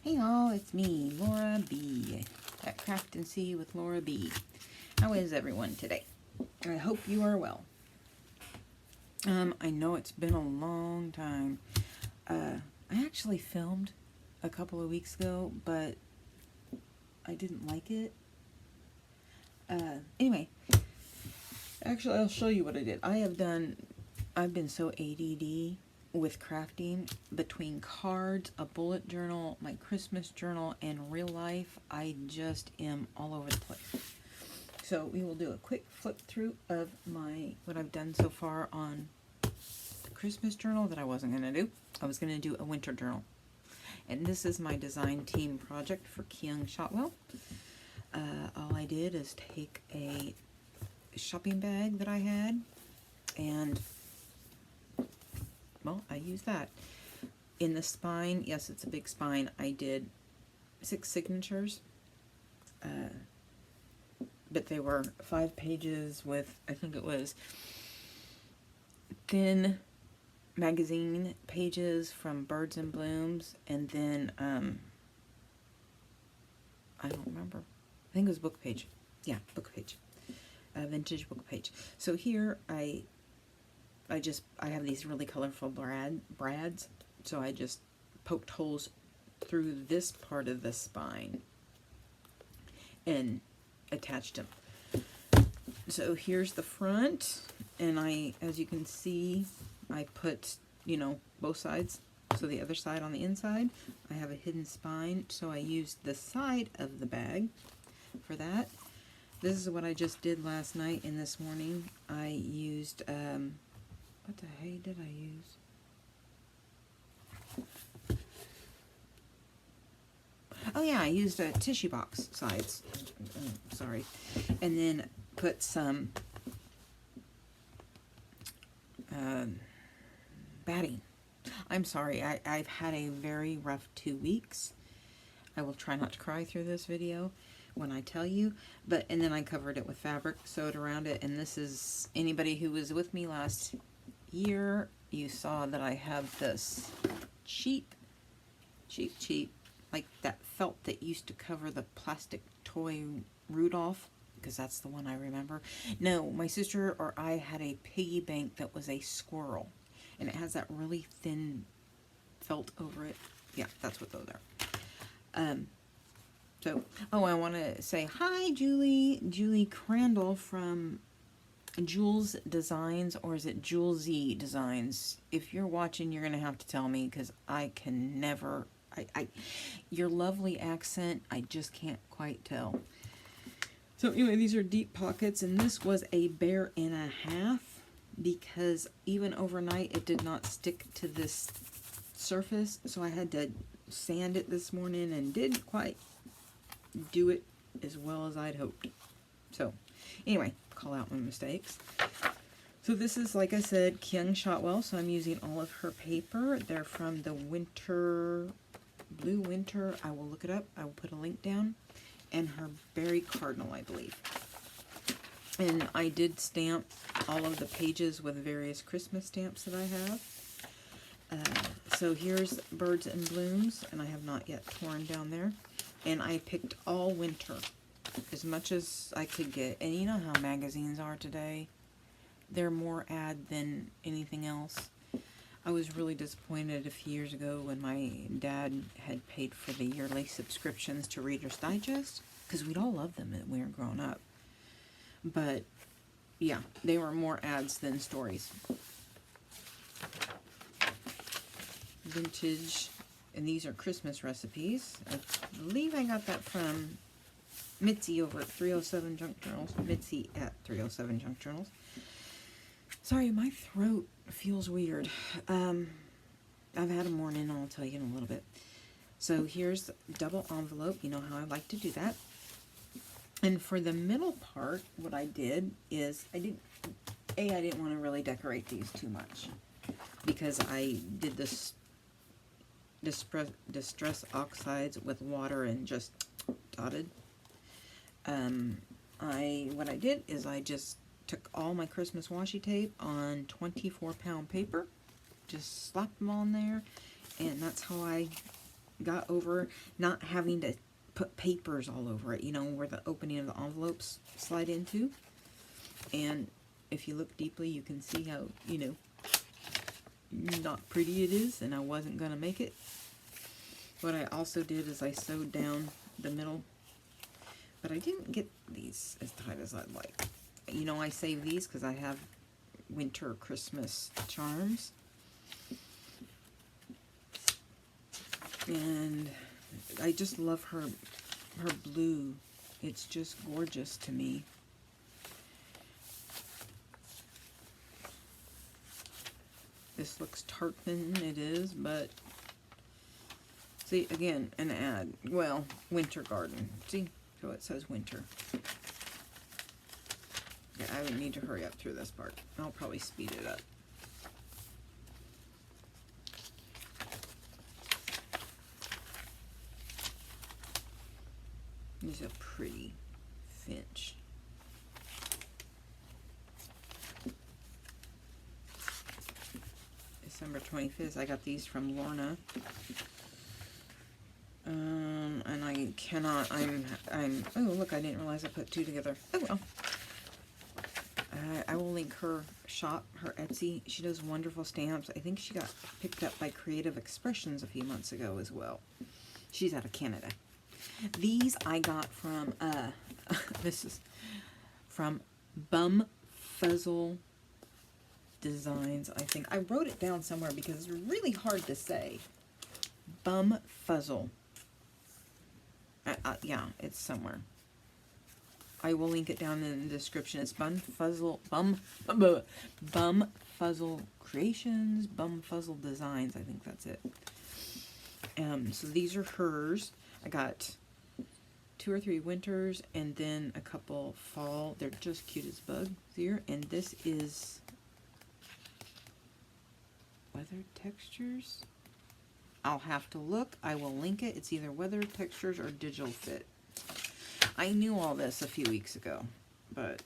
Hey all, it's me, Laura B. at Craft and See with Laura B. How is everyone today? I hope you are well. I know it's been a long time. I actually filmed a couple of weeks ago, but I didn't like it. Anyway, actually I'll show you what I did. I've been so ADD with crafting. Between cards, a bullet journal, my Christmas journal, and real life, I just am all over the place. So we will do a quick flip through of what I've done so far on the Christmas journal that I wasn't going to do. I was going to do a winter journal. And this is my design team project for Ren Shotwell. All I did is take a shopping bag that I had, and well, I used that. In the spine, yes, it's a big spine, I did 6 signatures, but they were 5 pages with, I think it was thin magazine pages from Birds and Blooms, and then, I don't remember. I think it was book page. Yeah, book page. Vintage book page. So here I have these really colorful brads, so I just poked holes through this part of the spine and attached them. So here's the front, and as you can see, I put, both sides. So the other side on the inside, I have a hidden spine, so I used the side of the bag for that. This is what I just did last night, and this morning I used, what the heck did I use? Oh yeah, I used a tissue box sides, sorry, and then put some batting. I'm sorry, I've had a very rough 2 weeks. I will try not to cry through this video when I tell you, and then I covered it with fabric, sewed around it, and this is, anybody who was with me last year, you saw that I have this cheap, like that felt that used to cover the plastic toy Rudolph, because that's the one I remember. No, my sister or I had a piggy bank that was a squirrel, and it has that really thin felt over it. Yeah, that's what those are. So, I want to say hi, Julie Crandall from Jules Designs, or is it Jules Z Designs? If you're watching, you're going to have to tell me, because I can never, your lovely accent, I just can't quite tell. So anyway, these are deep pockets, and this was a 1.5 bear, because even overnight it did not stick to this surface, so I had to sand it this morning and didn't quite do it as well as I'd hoped. So anyway, call out my mistakes. So this is, like I said, Ren Shotwell, so I'm using all of her paper. They're from the Blue Winter, I will look it up, I will put a link down, and her Berry Cardinal, I believe. And I did stamp all of the pages with various Christmas stamps that I have. So here's Birds and Blooms, and I have not yet torn down there. And I picked all winter, as much as I could get. And you know how magazines are today. They're more ad than anything else. I was really disappointed a few years ago when my dad had paid for the yearly subscriptions to Reader's Digest, because we'd all loved them when we were growing up. But yeah, they were more ads than stories. Vintage, and these are Christmas recipes. I believe I got that from Mitzi over at 307 Junk Journals. Mitzi at 307 Junk Journals. Sorry, my throat feels weird. I've had a morning, I'll tell you in a little bit. So here's double envelope. You know how I like to do that. And for the middle part, what I did is, I didn't want to really decorate these too much, because I did this distress oxides with water and just dotted. What I did is I just took all my Christmas washi tape on 24-pound paper, just slapped them on there, and that's how I got over not having to put papers all over it, you know, where the opening of the envelopes slide into. And if you look deeply, you can see how, you know, not pretty it is, and I wasn't going to make it. What I also did is I sewed down the middle, but I didn't get these as tight as I'd like. You know, I save these because I have winter Christmas charms. And I just love her blue. It's just gorgeous to me. This looks tartan, it is, but see, again, an ad. Well, winter garden. See, so it says winter. Yeah, I would need to hurry up through this part. I'll probably speed it up. This is a pretty finch. December 25th. I got these from Lorna. And I cannot, oh look, I didn't realize I put two together. Oh well. I will link her shop, her Etsy. She does wonderful stamps. I think she got picked up by Creative Expressions a few months ago as well. She's out of Canada. These I got from, this is from Bum Fuzzle Designs, I think. I wrote it down somewhere because it's really hard to say. Bum Fuzzle. Yeah, it's somewhere. I will link it down in the description. It's Bum Fuzzle Creations, Bum Fuzzle Designs. I think that's it. So these are hers. I got 2 or 3 winters and then a couple fall. They're just cute as bugs here. And this is Weather Textures. I'll have to look. I will link it. It's either Weather Textures or Digital Fit. I knew all this a few weeks ago, but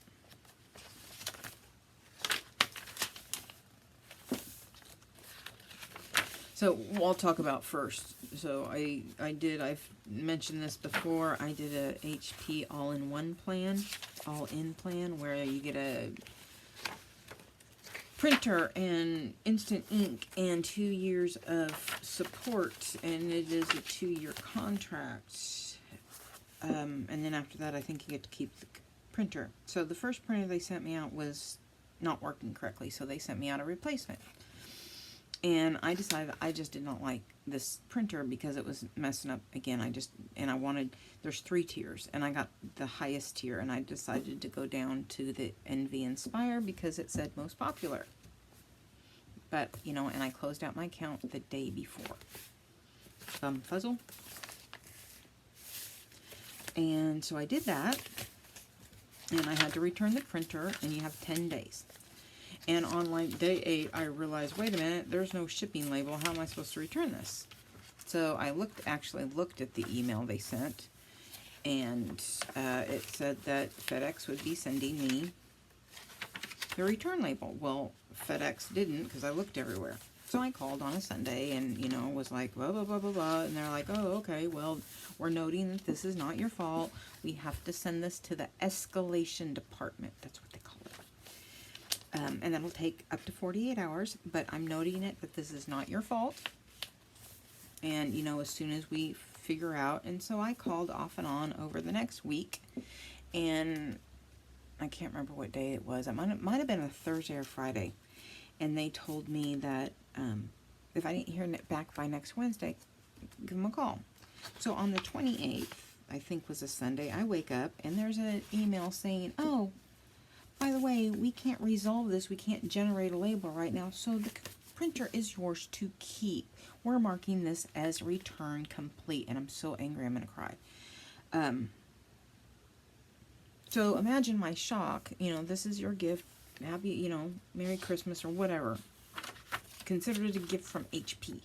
so I'll talk about first. So I've mentioned this before. I did a HP all-in-one plan, all-in plan, where you get a printer and instant ink and 2 years of support, and it is a 2-year contract. And then after that, I think you get to keep the printer. So the first printer they sent me out was not working correctly, so they sent me out a replacement. And I decided I just did not like this printer because it was messing up again. I wanted, there's 3 tiers, and I got the highest tier, and I decided to go down to the Envy Inspire because it said most popular. But, you know, and I closed out my account the day before. Fuzzle. And so I did that, and I had to return the printer, and you have 10 days. And on like day 8, I realized, wait a minute, there's no shipping label. How am I supposed to return this? So I actually looked at the email they sent, and it said that FedEx would be sending me the return label. Well, FedEx didn't, because I looked everywhere. So I called on a Sunday and, you know, was like, blah, blah, blah, blah, blah. And they're like, oh, okay, well, we're noting that this is not your fault. We have to send this to the escalation department. That's what they call it. And that'll take up to 48 hours. But I'm noting it that this is not your fault. And, you know, as soon as we figure out. And so I called off and on over the next week. And I can't remember what day it was. It might have been a Thursday or Friday. And they told me that if I didn't hear back by next Wednesday, give them a call. So on the 28th, I think was a Sunday, I wake up and there's an email saying, oh, by the way, we can't resolve this. We can't generate a label right now. So the printer is yours to keep. We're marking this as return complete. And I'm so angry I'm going to cry. So imagine my shock. You know, this is your gift. Happy, you know, Merry Christmas or whatever. Consider it a gift from HP.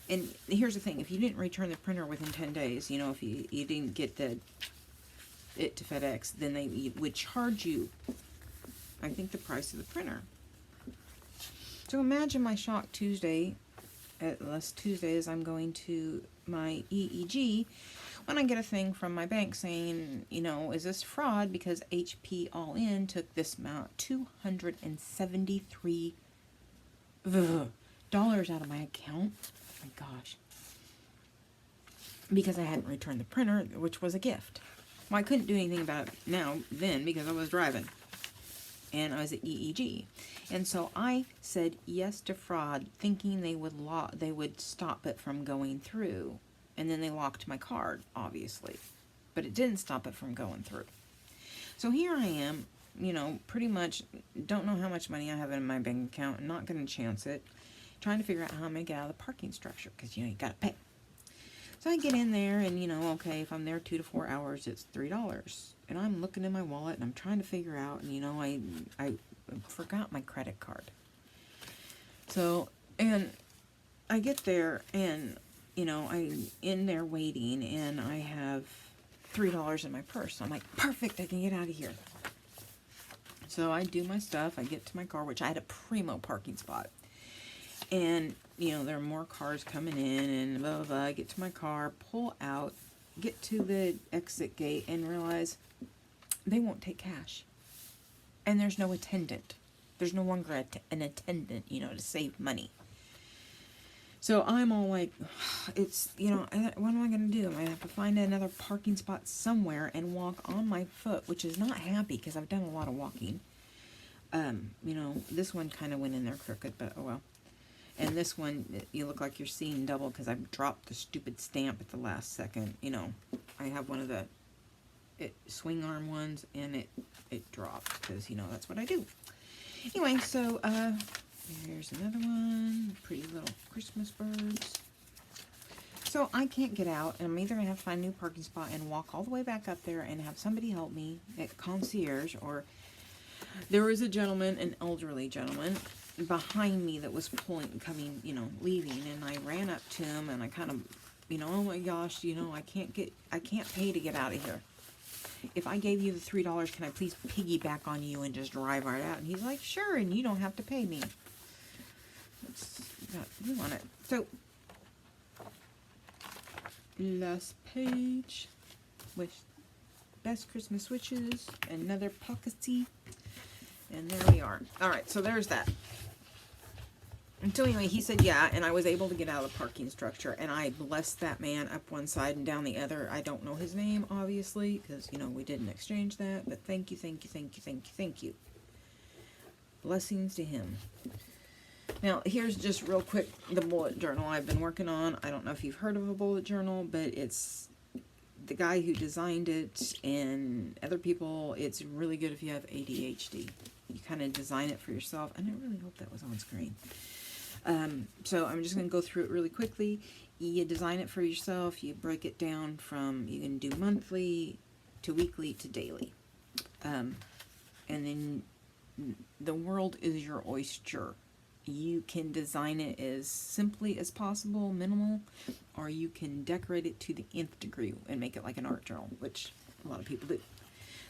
And here's the thing. If you didn't return the printer within 10 days, you know, if you didn't get it to FedEx, then they would charge you, I think, the price of the printer. So imagine my shock Tuesday last Tuesdays, I'm going to my EEG when I get a thing from my bank saying, you know, is this fraud? Because HP All In took this amount, $273 out of my account. Oh my gosh. Because I hadn't returned the printer, which was a gift. Well, I couldn't do anything about it then because I was driving. And I was at EEG. And so I said yes to fraud, thinking they would stop it from going through. And then they locked my card, obviously. But it didn't stop it from going through. So here I am, you know, pretty much don't know how much money I have in my bank account. I'm not going to chance it. Trying to figure out how I'm going to get out of the parking structure. Because, you know, you got to pay. So I get in there and, you know, okay, if I'm there 2 to 4 hours, it's $3. And I'm looking in my wallet and I'm trying to figure out, and, you know, I forgot my credit card. So, and I get there and, you know, I'm in there waiting and I have $3 in my purse. So I'm like, perfect, I can get out of here. So I do my stuff. I get to my car, which I had a primo parking spot. And, you know, there are more cars coming in and blah, blah, blah. I get to my car, pull out, get to the exit gate and realize they won't take cash. And there's no attendant. There's no longer an attendant, you know, to save money. So I'm all like, it's, you know, what am I going to do? Am I going to have to find another parking spot somewhere and walk on my foot, which is not happy because I've done a lot of walking. You know, this one kind of went in there crooked, but oh well. And this one, you look like you're seeing double because I dropped the stupid stamp at the last second. You know, I have one of the swing arm ones, and it dropped because, you know, that's what I do. Anyway, so here's another one. Pretty little Christmas birds. So I can't get out, and I'm either going to have to find a new parking spot and walk all the way back up there and have somebody help me at concierge, or there was a gentleman, an elderly gentleman, behind me that was coming, you know, leaving, and I ran up to him and I kind of, you know, oh my gosh, you know, I can't pay to get out of here. If I gave you the $3, can I please piggyback on you and just drive right out? And he's like, sure, and you don't have to pay me. You want it. So, last page with best Christmas wishes, another pockety, and there we are. Alright, so there's that. And so anyway, he said yeah, and I was able to get out of the parking structure, and I blessed that man up one side and down the other. I don't know his name, obviously, because, you know, we didn't exchange that, but thank you, thank you, thank you, thank you, thank you. Blessings to him. Now, here's just real quick the bullet journal I've been working on. I don't know if you've heard of a bullet journal, but it's the guy who designed it and other people. It's really good if you have ADHD. You kind of design it for yourself, and I really hope that was on screen. So I'm just going to go through it really quickly. You design it for yourself. You break it down from, you can do monthly to weekly to daily. And then the world is your oyster. You can design it as simply as possible, minimal, or you can decorate it to the nth degree and make it like an art journal, which a lot of people do.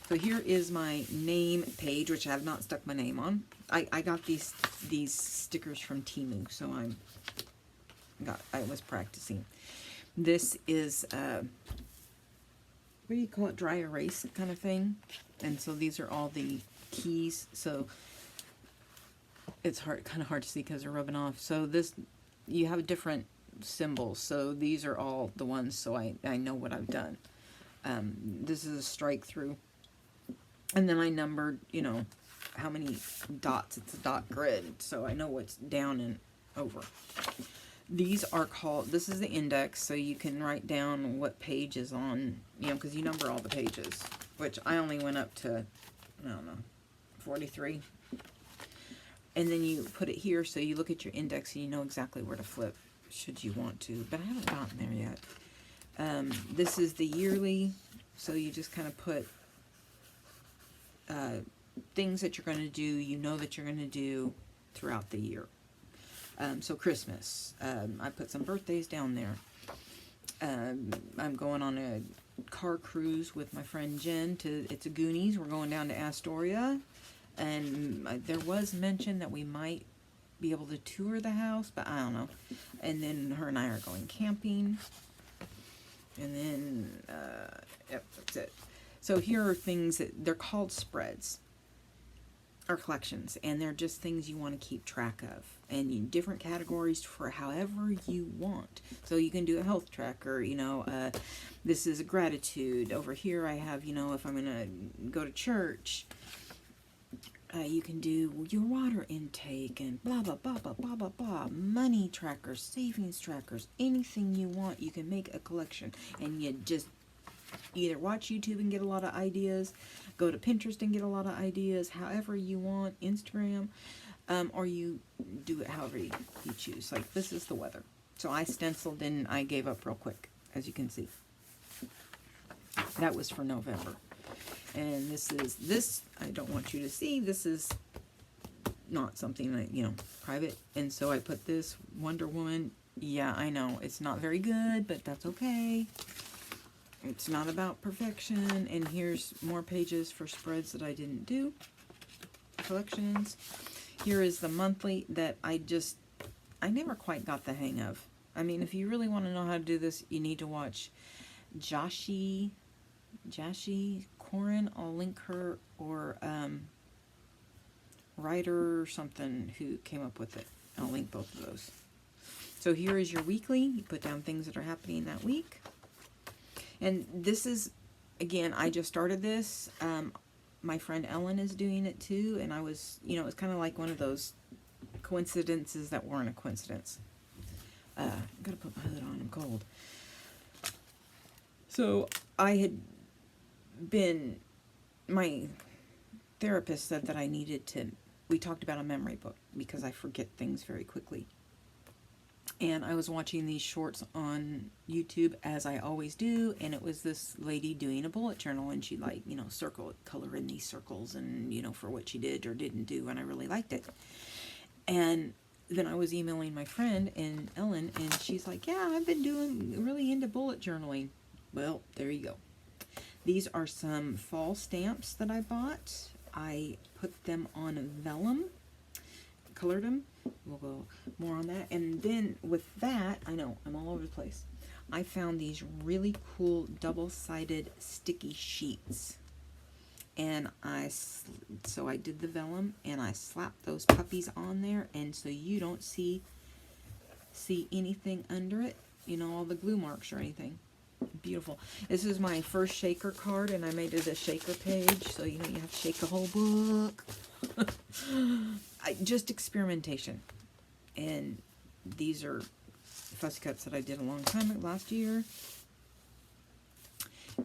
So here is my name page, which I have not stuck my name on. I got these stickers from Temu, so I was practicing. This is what do you call it? Dry erase kind of thing. And so these are all the keys. So it's kind of hard to see because they're rubbing off. So this, you have different symbols. So these are all the ones. So I know what I've done. This is a strike through. And then I numbered, you know, how many dots. It's a dot grid, so I know what's down and over. These are called, this is the index, so you can write down what page is on, you know, because you number all the pages, which I only went up to, I don't know, 43. And then you put it here, so you look at your index and you know exactly where to flip, should you want to, but I haven't gotten there yet. This is the yearly, so you just kind of put things that you're going to do, you know that you're going to do throughout the year. So Christmas, I put some birthdays down there. I'm going on a car cruise with my friend Jen it's a Goonies. We're going down to Astoria, and there was mention that we might be able to tour the house, but I don't know. And then her and I are going camping. And then, yep, that's it. So here are things that, they're called spreads, or collections, and they're just things you want to keep track of. And in different categories for however you want. So you can do a health tracker, you know, this is a gratitude. Over here I have, you know, if I'm going to go to church, you can do your water intake and blah, blah, blah, blah, blah, blah, blah. Money trackers, savings trackers, anything you want, you can make a collection. And you just either watch YouTube and get a lot of ideas, go to Pinterest and get a lot of ideas, however you want, Instagram, or you do it however you choose. Like, this is the weather. So I stenciled and I gave up real quick, as you can see. That was for November. And this I don't want you to see. This is not something that, you know, private. And so I put this Wonder Woman. Yeah, I know, it's not very good, but that's okay. It's not about perfection. And here's more pages for spreads that I didn't do. Collections. Here is the monthly that I never quite got the hang of. I mean, if you really want to know how to do this, you need to watch Jashii Corrin. I'll link her, or Ryder or something who came up with it. I'll link both of those. So here is your weekly. You put down things that are happening that week. And this is, again, I just started this. My friend Ellen is doing it too, and I was, you know, it's kind of like one of those coincidences that weren't a coincidence. Gotta put my hood on, I'm cold. So I had been, my therapist said that I needed to, we talked about a memory book because I forget things very quickly. And I was watching these shorts on YouTube, as I always do, and it was this lady doing a bullet journal, and she, like, you know, color in these circles, and, you know, for what she did or didn't do, and I really liked it. And then I was emailing my friend, and Ellen, and she's like, yeah, I've been really into bullet journaling. Well, there you go. These are some fall stamps that I bought. I put them on vellum, colored them. We'll go more on that. And then with that, I know I'm all over the place, I found these really cool double-sided sticky sheets. And so I did the vellum and I slapped those puppies on there, and so you don't see anything under it, you know, all the glue marks or anything. Beautiful. This is my first shaker card, and I made it a shaker page, so you know you have to shake the whole book. Just experimentation. And these are fussy cuts that I did a long time last year.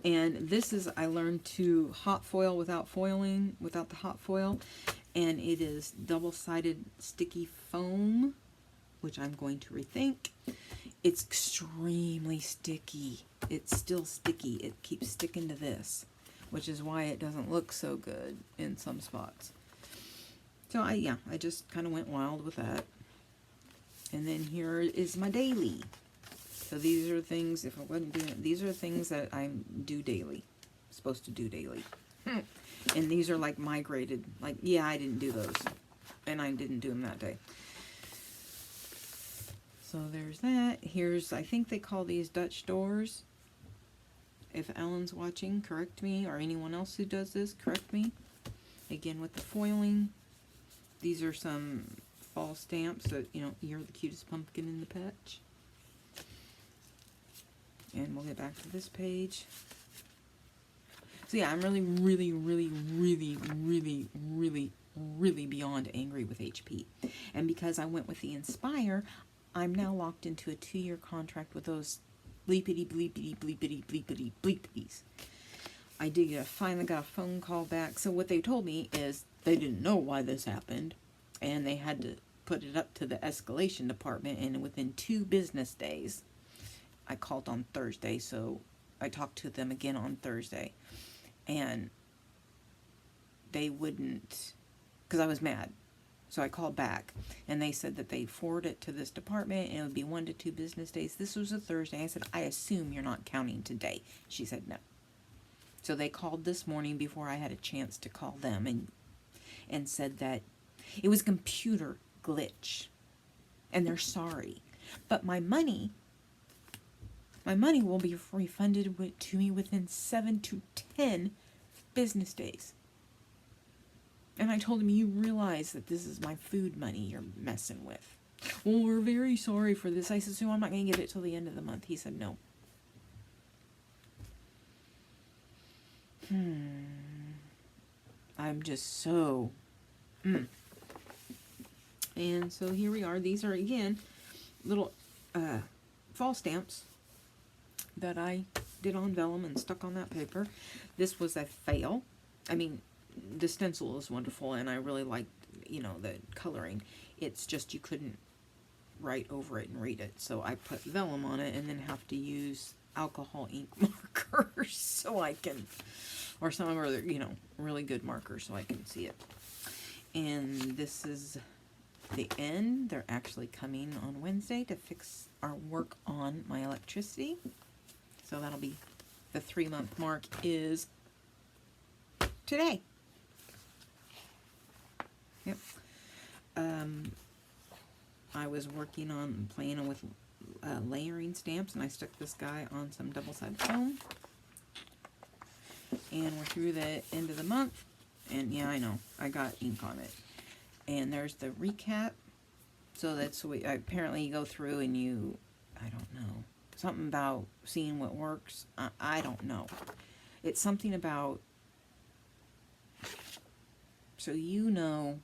And this is, I learned to hot foil without the hot foil. And it is double-sided sticky foam, which I'm going to rethink. It's extremely sticky. It's still sticky. It keeps sticking to this, which is why it doesn't look so good in some spots. So I just kind of went wild with that. And then here is my daily. So these are things, if I wasn't doing it, these are things that I do daily. Supposed to do daily. And these are like migrated. Like, yeah, I didn't do those. And I didn't do them that day. So there's that. Here's, I think they call these Dutch doors. If Ellen's watching, correct me. Or anyone else who does this, correct me. Again, with the foiling. These are some fall stamps that, you know, you're the cutest pumpkin in the patch. And we'll get back to this page. So yeah, I'm really beyond angry with HP. And because I went with the Inspire, I'm now locked into a 2-year contract with those bleepity bleepities. I did finally got a phone call back. So what they told me is they didn't know why this happened, and they had to put it up to the escalation department, and within 2 business days, I called on Thursday, so I talked to them again on Thursday, and they wouldn't, because I was mad. So I called back, and they said that they'd forward it to this department, and it would be 1 to 2 business days. This was a Thursday. I said, I assume you're not counting today. She said no. So they called this morning before I had a chance to call them, and said that it was computer glitch. And they're sorry. But my money will be refunded to me within 7 to 10 business days. And I told him, you realize that this is my food money you're messing with. Well, we're very sorry for this. I said, so I'm not going to get it till the end of the month. He said, no. I'm just so... And so here we are. These are, again, little fall stamps that I did on vellum and stuck on that paper. This was a fail. I mean, the stencil is wonderful, and I really liked, you know, the coloring. It's just you couldn't write over it and read it. So I put vellum on it and then have to use alcohol ink markers so I can, or some other, you know, really good markers so I can see it. And this is the end. They're actually coming on Wednesday to fix our work on my electricity. So that'll be, the 3-month mark is today. Yep. I was working on playing with layering stamps, and I stuck this guy on some double-sided foam. And we're through the end of the month, and yeah, I know, I got ink on it. And there's the recap. So that's apparently you go through and you, I don't know, something about seeing what works. I don't know. It's something about, so you know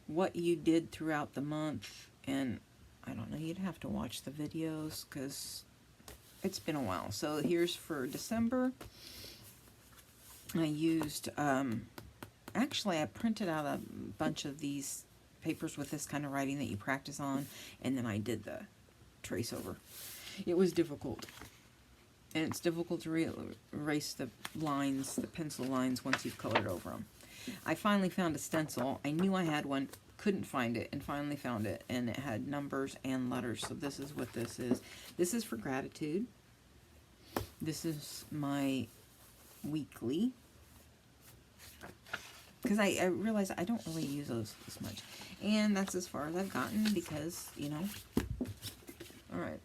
what you did throughout the month, and I don't know, you'd have to watch the videos because it's been a while. So here's for December. I used, actually I printed out a bunch of these papers with this kind of writing that you practice on, and then I did the trace over. It was difficult, and it's difficult to erase the lines, the pencil lines, once you've colored over them. I finally found a stencil. I knew I had one, couldn't find it, and finally found it, and it had numbers and letters. So this is what this is. This is for gratitude. This is my weekly, because I realized I don't really use those as much. And that's as far as I've gotten because, you know. Alright.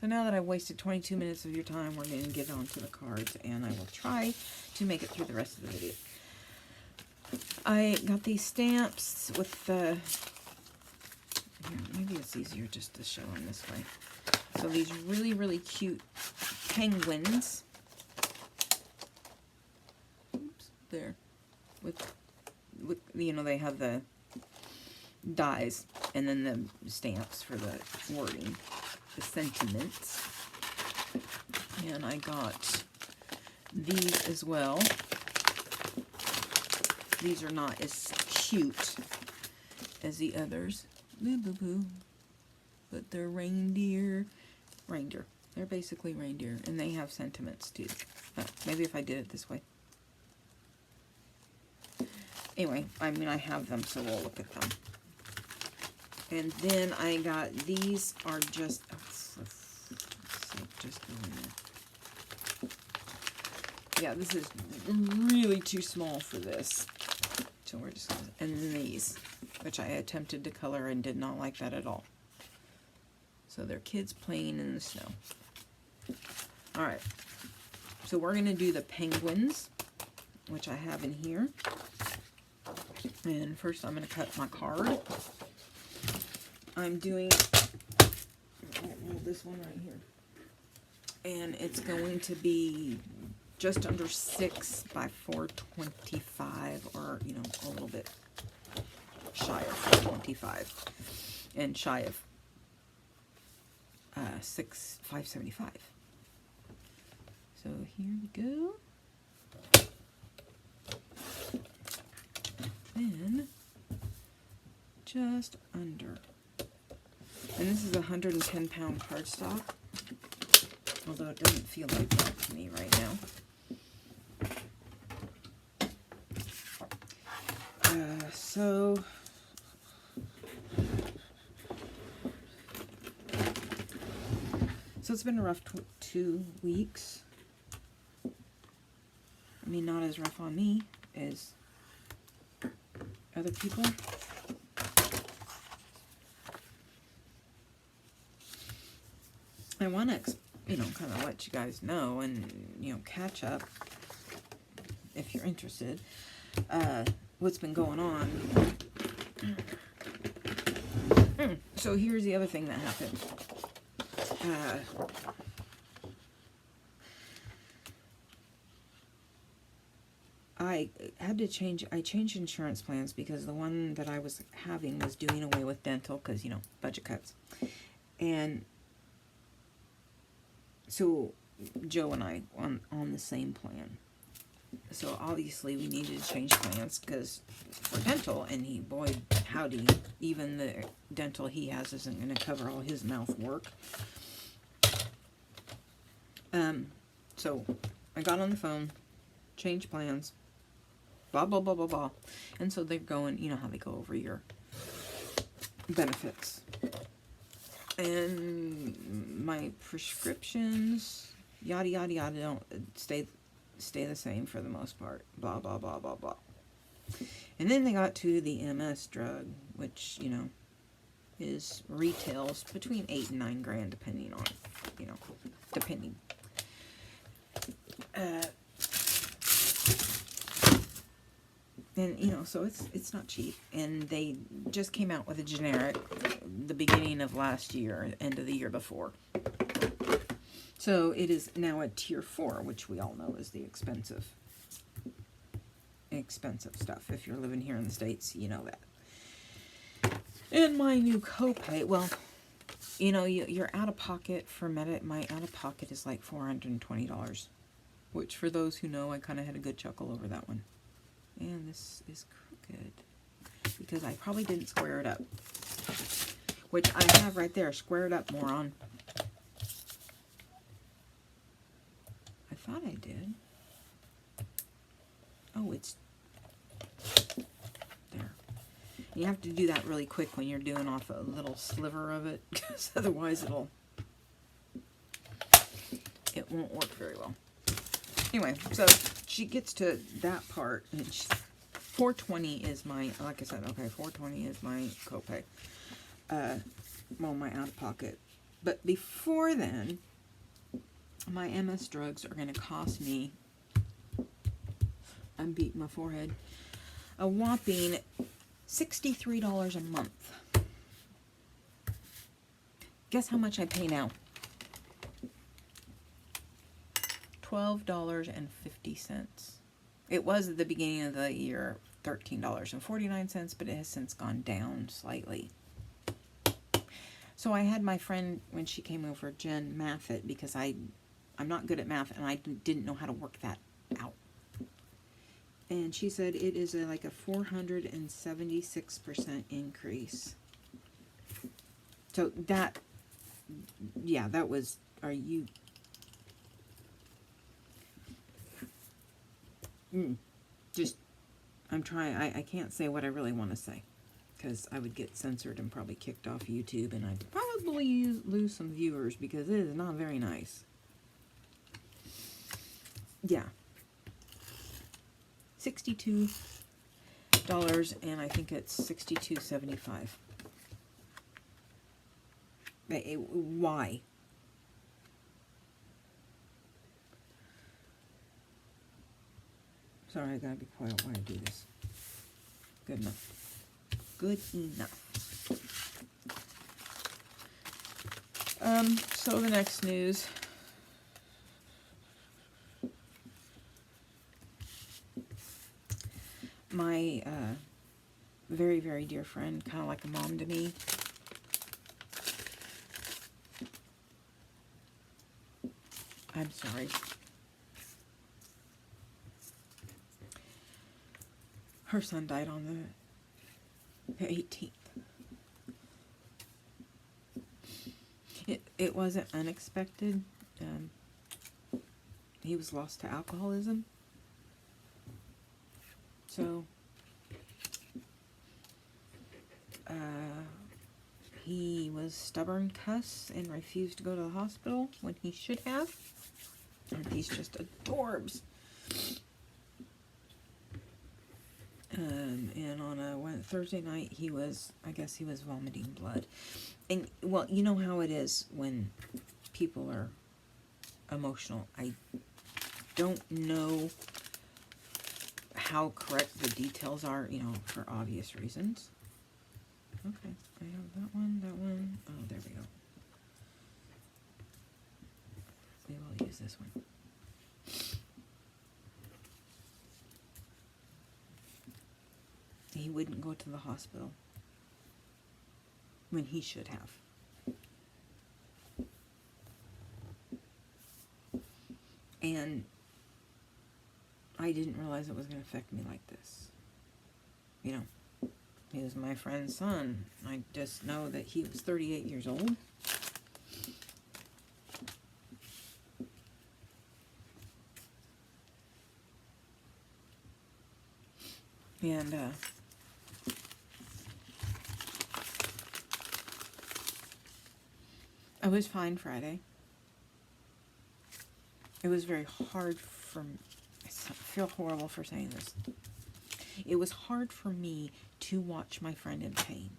So now that I've wasted 22 minutes of your time, we're going to get on to the cards, and I will try to make it through the rest of the video. I got these stamps with the... Here, maybe it's easier just to show them this way. So these really, really cute penguins. Oops, there. With you know, they have the dies and then the stamps for the wording, the sentiments. And I got these as well. These are not as cute as the others. Boo boo boo. But they're reindeer. They're basically reindeer, and they have sentiments too. Maybe if I did it this way. Anyway, I mean, I have them, so we'll look at them. And then I got, these are just, just go in there. Yeah, this is really too small for this. So we're just gonna, and then these, which I attempted to color and did not like that at all. So they're kids playing in the snow. Alright, so we're going to do the penguins, which I have in here. And first I'm going to cut my card. I'm doing this one right here. And it's going to be just under 6 by 425, or, you know, a little bit shy of 425. And shy of 575. So here we go. Then just under. And this is a 110-pound cardstock, although it doesn't feel like that to me right now. So it's been a rough 2 weeks. I mean, not as rough on me as other people. I want to, kind of let you guys know and, catch up, if you're interested, what's been going on. So here's the other thing that happened. I changed insurance plans because the one that I was having was doing away with dental because, budget cuts. And so Joe and I on the same plan. So obviously we needed to change plans because for dental, and boy, howdy, even the dental he has isn't going to cover all his mouth work. So I got on the phone, changed plans, blah, blah, blah, blah, blah. And so they're going, how they go over your benefits. And my prescriptions, yada, yada, yada, don't stay the same for the most part. Blah, blah, blah, blah, blah. And then they got to the MS drug, which, is retails between $8 and $9 depending on, depending. And, so it's not cheap. And they just came out with a generic the beginning of last year, end of the year before. So it is now a tier 4, which we all know is the expensive stuff. If you're living here in the States, you know that. And my new copay, well, you're out of pocket for my out of pocket is like $420, which for those who know, I kind of had a good chuckle over that one. And this is crooked because I probably didn't square it up, which I have right there. Square it up, moron. I thought I did. Oh, it's there. You have to do that really quick when you're doing off a little sliver of it, because otherwise it won't work very well. Anyway, so she gets to that part, and $420 is my, like I said, okay, $420 is my copay. Well, my out-of-pocket. But before then, my MS drugs are going to cost me, I'm beating my forehead, a whopping $63 a month. Guess how much I pay now? $12.50. It was at the beginning of the year $13.49, but it has since gone down slightly. So I had my friend, when she came over, Jen, math it, because I'm not good at math and I didn't know how to work that out. And she said it is like a 476% increase. So that, yeah, that was, I'm trying, I can't say what I really want to say, because I would get censored and probably kicked off YouTube, and I'd probably lose some viewers, because it is not very nice. Yeah. $62, and I think it's $62.75. Why? Sorry, I gotta be quiet while I do this. Good enough. Good enough. So the next news. My very, very dear friend, kind of like a mom to me, I'm sorry. Her son died on the 18th. It wasn't unexpected. He was lost to alcoholism. So, he was stubborn cuss and refused to go to the hospital when he should have. And he's just adorbs. And on a Thursday night, I guess he was vomiting blood. And, well, you know how it is when people are emotional. I don't know how correct the details are, you know, for obvious reasons. Okay, I have that one, that one. Oh, there we go. We will use this one. He wouldn't go to the hospital when he should have. And I didn't realize it was going to affect me like this. You know, he was my friend's son. I just know that he was 38 years old. And, I was fine Friday. It was very hard for me. I feel horrible for saying this. It was hard for me to watch my friend in pain.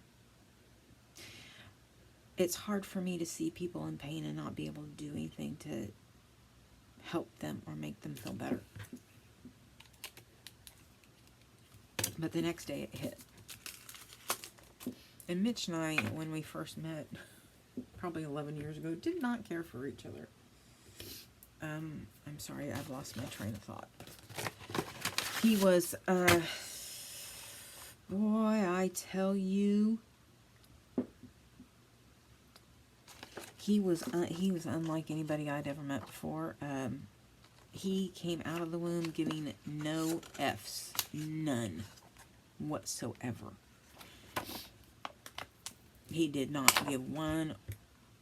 It's hard for me to see people in pain and not be able to do anything to help them or make them feel better. But the next day it hit. And Mitch and I, when we first met, probably 11 years ago, did not care for each other. I'm sorry, I've lost my train of thought. He was, boy, I tell you, he was unlike anybody I'd ever met before. He came out of the womb giving no F's, none whatsoever. He did not give one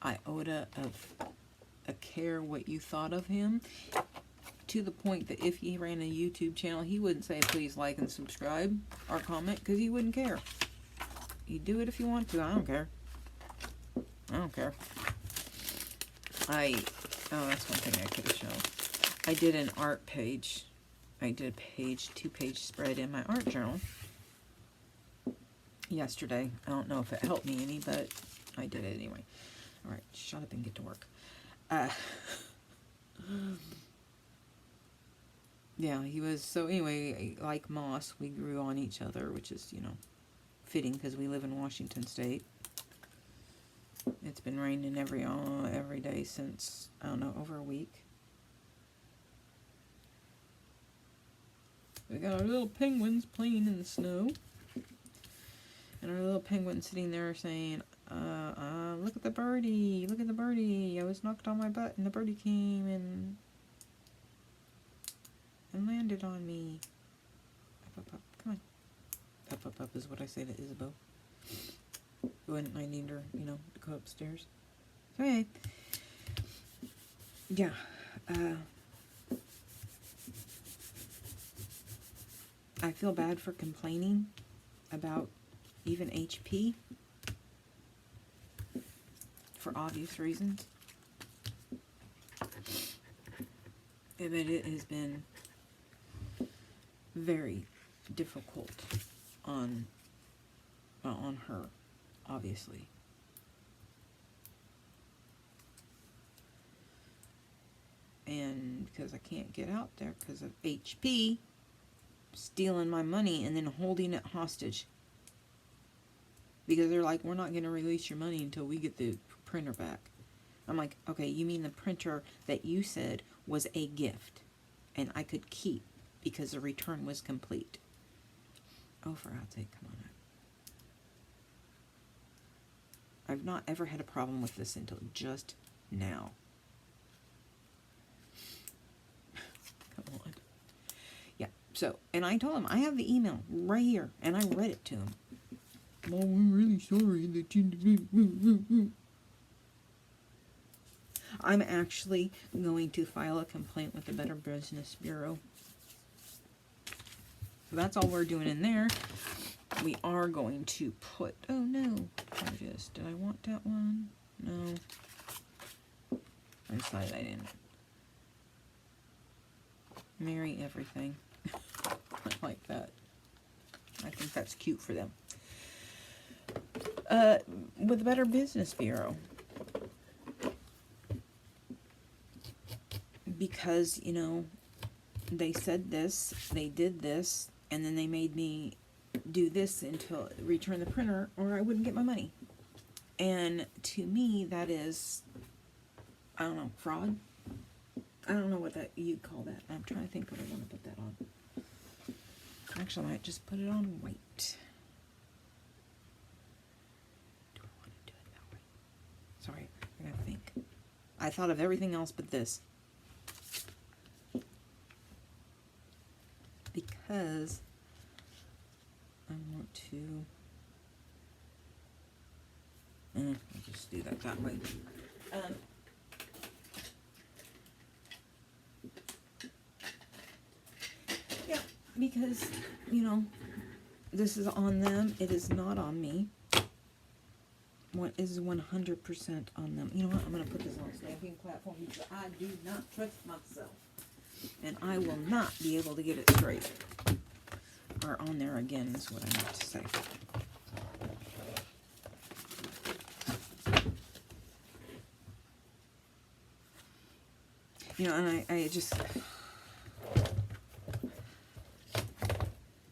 iota of a care what you thought of him, to the point that if he ran a YouTube channel, he wouldn't say please like and subscribe or comment, because he wouldn't care. You do it if you want to. I don't care. I don't care. Oh, that's one thing I could have shown. I did an art page. I did a 2-page spread in my art journal yesterday. I don't know if it helped me any, but I did it anyway. Alright, shut up and get to work. Yeah, he was, so anyway, like moss, we grew on each other, which is, you know, fitting because we live in Washington State. It's been raining every day since, I don't know, over a week. We got our little penguins playing in the snow. And our little penguin sitting there saying, look at the birdie, look at the birdie. I was knocked on my butt and the birdie came and landed on me. Up, up, up, come on. Up, up, up is what I say to Isabel. When I need her, you know, to go upstairs. So anyway, yeah, I feel bad for complaining about even HP, for obvious reasons. But it has been very difficult on her, obviously. And because I can't get out there because of HP stealing my money and then holding it hostage. Because they're like, we're not going to release your money until we get the printer back. I'm like, okay, you mean the printer that you said was a gift and I could keep because the return was complete. Oh, for God's sake, come on. I've not ever had a problem with this until just now. Come on. Yeah, so, and I told him, I have the email right here, and I read it to him. Oh, we're really sorry that you... I'm actually going to file a complaint with the Better Business Bureau. So that's all we're doing in there. We are going to put... Oh, no. Did I want that one? No. I decided I didn't. Marry everything. I like that. I think that's cute for them. With the Better Business Bureau. because, you know, they said this, they did this, and then they made me do this until return the printer or I wouldn't get my money. And to me, that is, I don't know, fraud? I don't know what that you'd call that. I'm trying to think what I want to put that on. Actually, I might just put it on white. Do I want to do it that way? Sorry, I gotta think. I thought of everything else but this. Because I want to... I'll just do that way. Yeah, because, you know, this is on them. It is not on me. What is 100% on them? You know what? I'm going to put this on a stamping platform because I do not trust myself. And I will not be able to get it straight. Or on there again is what I meant to say. You know, and I just...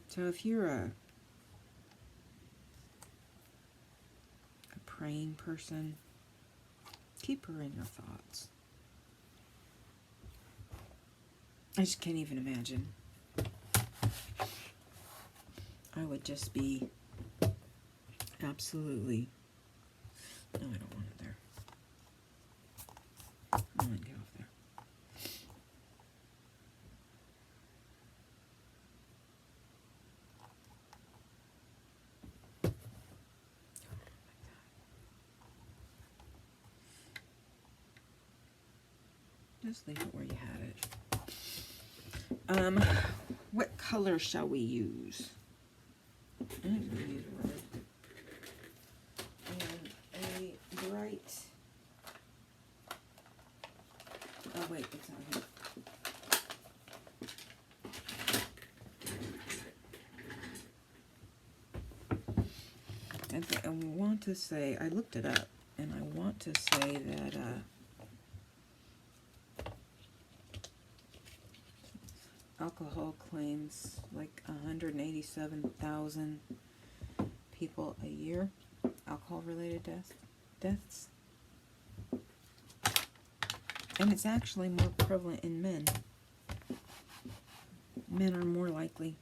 So if you're a praying person, keep her in your thoughts. I just can't even imagine. I would just be absolutely... No, I don't want it there. I want to get off there. Just leave it where you had it. What color shall we use? I'm going to use red. And a bright... Oh wait, it's not here. I want to say, I looked it up, and I want to say that alcohol claims like 187,000 people a year, alcohol-related deaths. And it's actually more prevalent in men. Men are more likely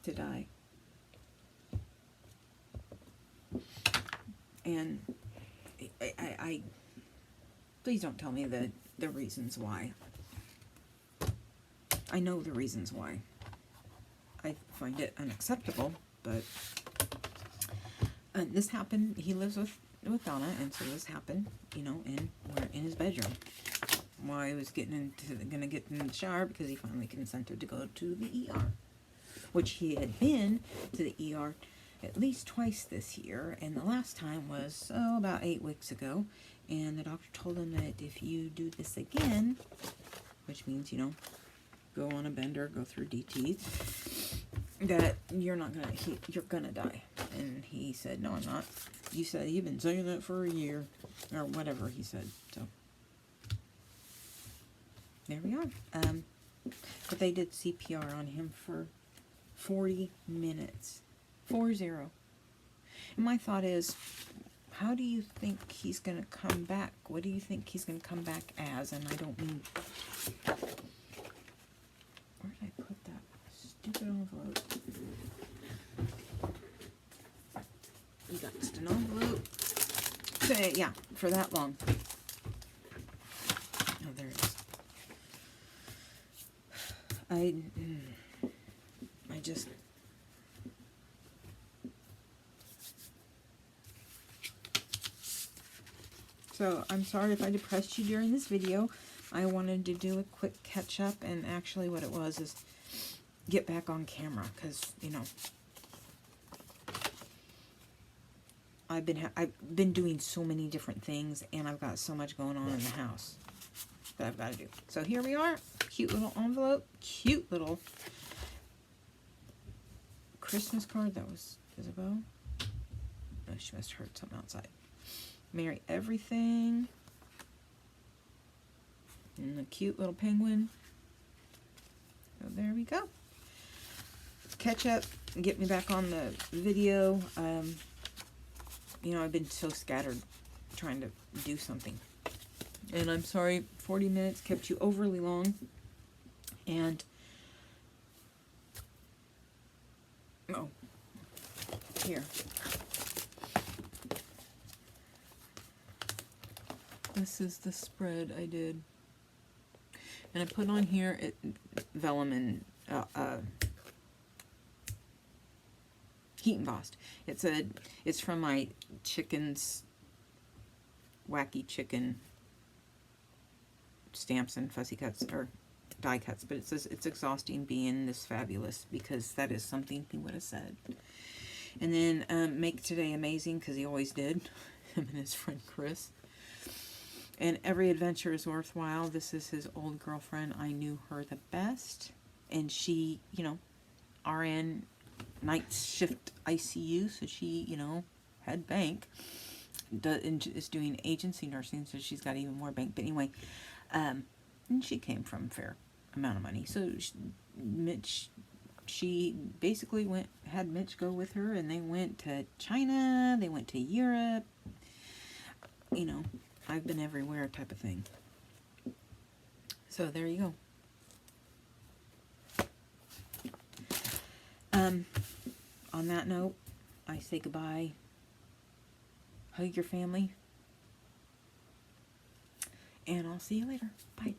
to die. And I please don't tell me the reasons why. I know the reasons why. I find it unacceptable, but this happened. He lives with Donna, and so this happened, you know, we're in his bedroom while he was gonna get in the shower because he finally consented to go to the ER, which he had been to the ER at least twice this year, and the last time was about 8 weeks ago, and the doctor told him that if you do this again, which means, you know, go on a bender, go through DT, that you're gonna die. And he said, no, I'm not. You said you've been saying that for a year, or whatever he said. So there we are. But they did CPR on him for 40 minutes. 40. And my thought is, how do you think he's going to come back? What do you think he's going to come back as? And I don't mean... Where did I put that stupid envelope? You got just an envelope. So, yeah, for that long. Oh, there it is. I just... So, I'm sorry if I depressed you during this video. I wanted to do a quick catch-up, and actually what it was is get back on camera, because, you know, I've been doing so many different things, and I've got so much going on in the house that I've got to do. So here we are, cute little envelope, cute little Christmas card. That was Isabel. Oh, she must have heard something outside. Merry everything. And a cute little penguin. So there we go. Catch up and get me back on the video. You know, I've been so scattered trying to do something. And I'm sorry, 40 minutes kept you overly long. And, oh, here. This is the spread I did. And I put on here vellum and heat embossed. It's from my wacky chicken stamps and fussy cuts or die cuts, but it says it's exhausting being this fabulous, because that is something he would have said. And then make today amazing, because he always did. Him and his friend Chris. And every adventure is worthwhile. This is his old girlfriend. I knew her the best. And she, you know, RN, night shift ICU. So she, you know, had bank. Is doing agency nursing. So she's got even more bank. But anyway, and she came from a fair amount of money. So she basically had Mitch go with her. And they went to China. They went to Europe. You know. I've been everywhere type of thing. So there you go. On that note, I say goodbye. Hug your family. And I'll see you later. Bye.